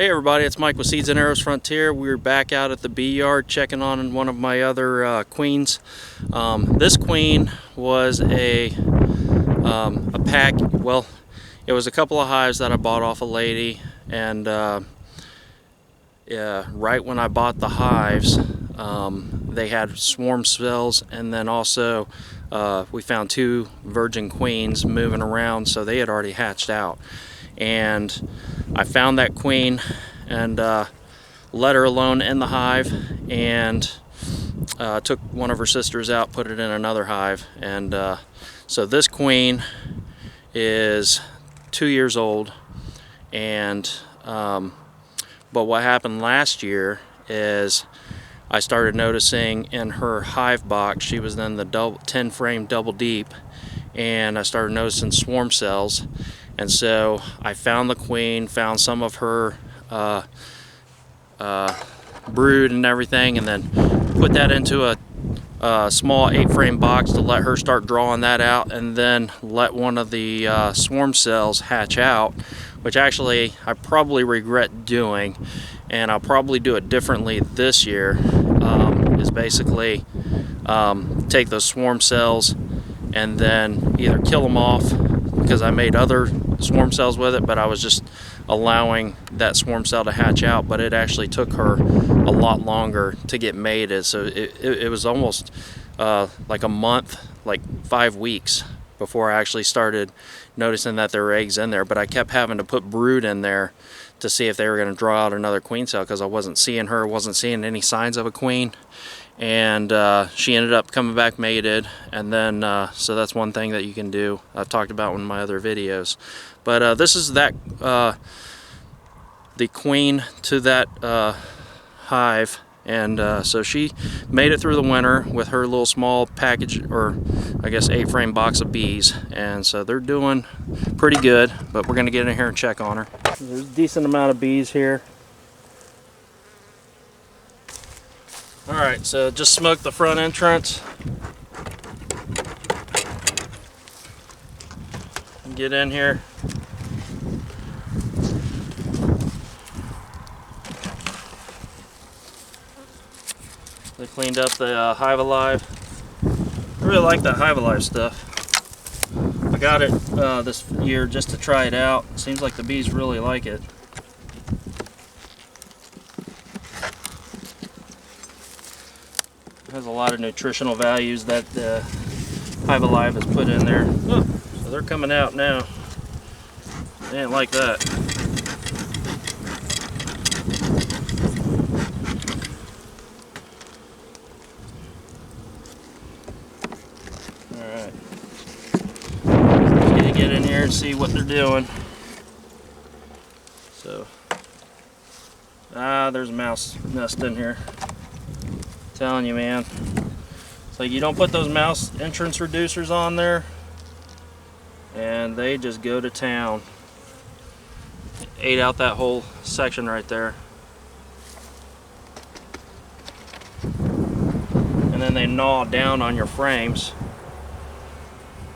Hey everybody, it's Mike with Seeds and Arrows Frontier. We're back out at the bee yard checking on one of my other queens. This queen was a pack, well, it was a couple of hives that I bought off a lady, and right when I bought the hives, they had swarm cells, and then also we found two virgin queens moving around, so they had already hatched out. And I found that queen and let her alone in the hive, and took one of her sisters out, put it in another hive. And so this queen is 2 years old, and but what happened last year is I started noticing in her hive box, she was in the 10 frame double deep, and I started noticing swarm cells. And so I found the queen, found some of her brood and everything, and then put that into a small 8 frame box to let her start drawing that out, and then let one of the swarm cells hatch out, which actually I probably regret doing, and I'll probably do it differently this year. Is basically take those swarm cells and then either kill them off, because I made other swarm cells with it, but I was just allowing that swarm cell to hatch out. But it actually took her a lot longer to get mated, so it was almost like a month, like 5 weeks, before I actually started noticing that there were eggs in there. But I kept having to put brood in there to see if they were going to draw out another queen cell, because I wasn't seeing her, wasn't seeing any signs of a queen. And she ended up coming back mated, and then so that's one thing that you can do. I've talked about in my other videos, but this is that the queen to that hive, and so she made it through the winter with her little small package, or I guess 8 frame box of bees, and so they're doing pretty good. But we're gonna get in here and check on her. There's a decent amount of bees here. Alright, so just smoked the front entrance. Get in here. They cleaned up the Hive Alive. I really like that Hive Alive stuff. I got it this year just to try it out. It seems like the bees really like it. Has a lot of nutritional values that Hive Alive has put in there. Oh, so they're coming out now. They didn't like that. Alright. Just gonna get in here and see what they're doing. So, there's a mouse nest in here. Telling you, man, it's like you don't put those mouse entrance reducers on there and they just go to town. Ate out that whole section right there, and then they gnaw down on your frames.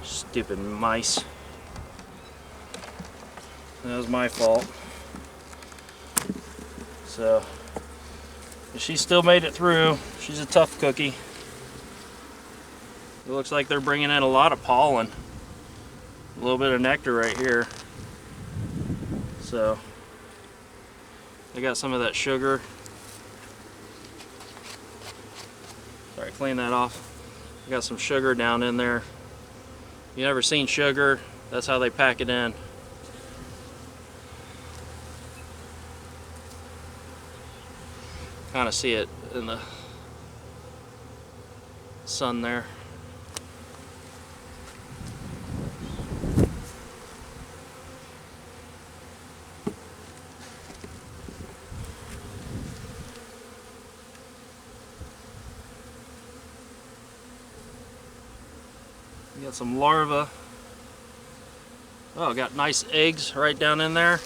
Stupid mice. That was my fault. So she still made it through. She's a tough cookie. It looks like they're bringing in a lot of pollen. A little bit of nectar right here. So I got some of that sugar. Sorry, clean that off. I got some sugar down in there. You never seen sugar? That's how they pack it in. Kind of see it in the sun there. We got some larvae. Oh, got nice eggs right down in there.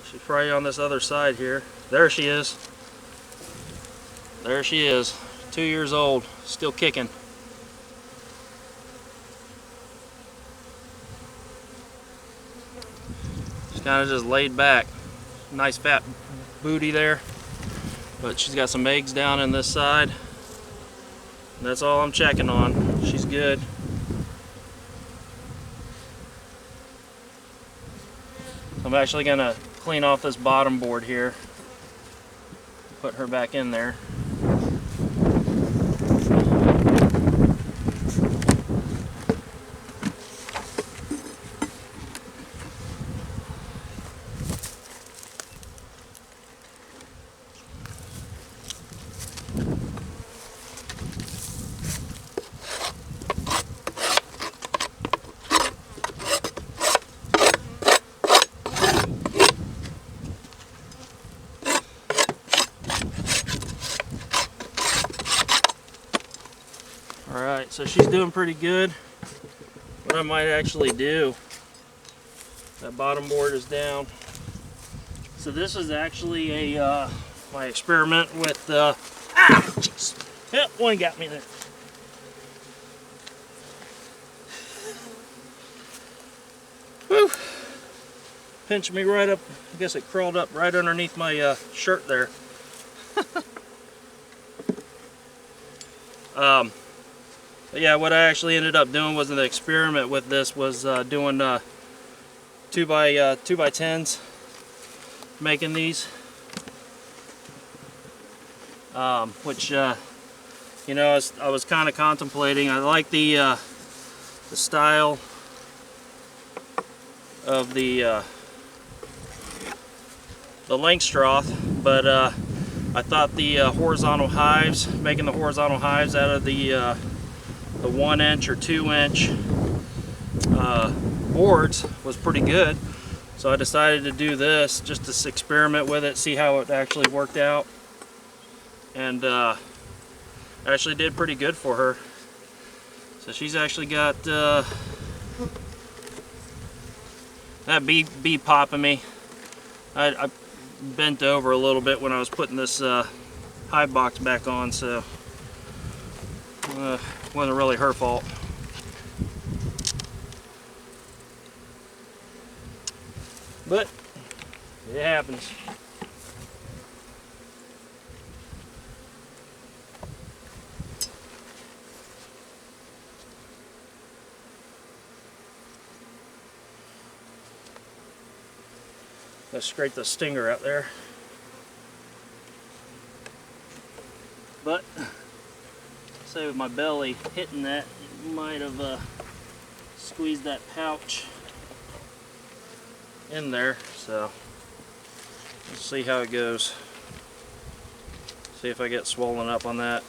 She's probably on this other side here. There she is. There she is, 2 years old, still kicking. She's kind of just laid back. nice fat booty there. But she's got some eggs down in this side. That's all I'm checking on. She's good. I'm actually gonna clean off this bottom board here. Put her back in there. Alright, so she's doing pretty good. What I might actually do, that bottom board is down. So this is actually a my experiment with jeez. Yep, one got me there. Whew. Pinched me right up. I guess it crawled up right underneath my shirt there. But yeah, what I actually ended up doing was an experiment with this was doing 2x10s, making these, which you know, I was kind of contemplating. I like the style of the Langstroth, but I thought the horizontal hives, making the horizontal hives out of the 1 inch or 2 inch boards was pretty good. So I decided to do this just to experiment with it, see how it actually worked out, and actually did pretty good for her. So she's actually got that bee popping me. I bent over a little bit when I was putting this hive box back on, so wasn't really her fault. But it happens. Let's scrape the stinger out there. But say with my belly hitting that, it might have squeezed that pouch in there. So let's see how it goes. See if I get swollen up on that.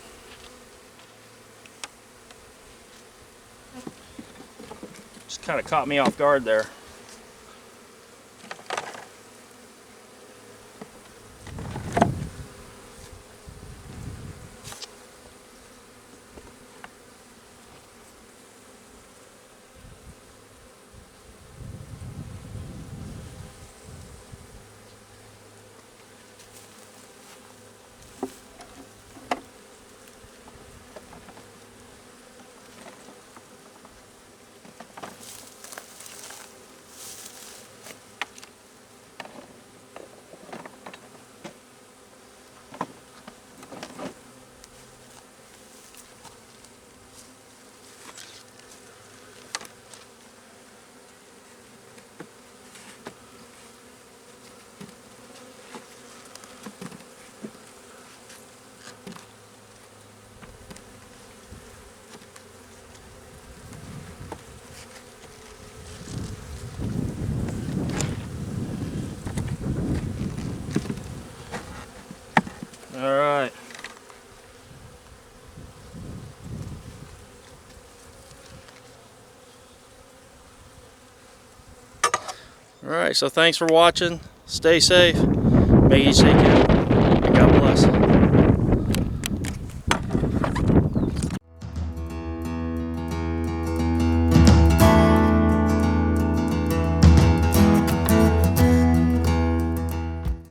Just kind of caught me off guard there. Alright. Alright, so thanks for watching. Stay safe. May you take care.